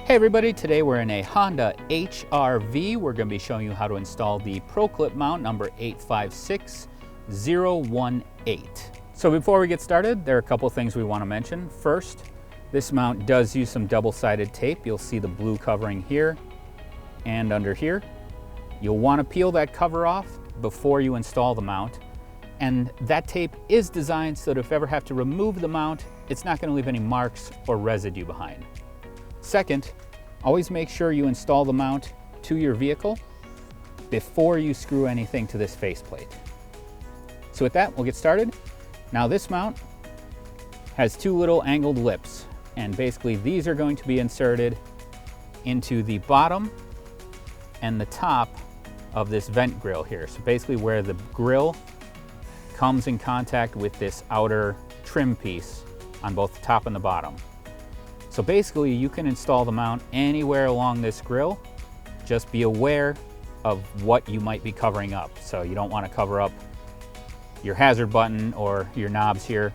Hey everybody, today we're in a Honda HR-V. We're going to be showing you how to install the ProClip mount number 856018. So before we get started, there are a couple things we want to mention. First, this mount does use some double-sided tape. You'll see the blue covering here and under here. You'll want to peel that cover off before you install the mount. And that tape is designed so that if you ever have to remove the mount, it's not going to leave any marks or residue behind. Second, always make sure you install the mount to your vehicle before you screw anything to this faceplate. So with that, we'll get started. Now this mount has two little angled lips, and basically these are going to be inserted into the bottom and the top of this vent grill here. So basically where the grill comes in contact with this outer trim piece on both the top and the bottom. So basically you can install the mount anywhere along this grill. Just be aware of what you might be covering up. So you don't want to cover up your hazard button or your knobs here.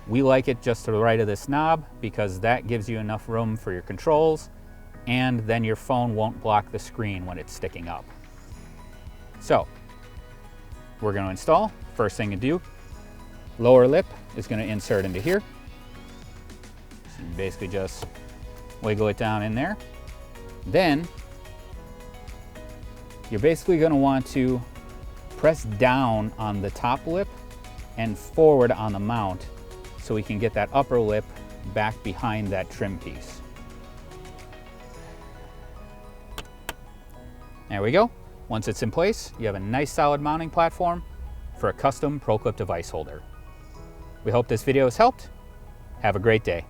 We like it just to the right of this knob because that gives you enough room for your controls, and then your phone won't block the screen when it's sticking up. So we're going to install. First thing to do, lower lip is going to insert into here. So you basically just wiggle it down in there. Then you're basically going to want to press down on the top lip and forward on the mount so we can get that upper lip back behind that trim piece. There we go. Once it's in place, you have a nice solid mounting platform for a custom ProClip device holder. We hope this video has helped. Have a great day.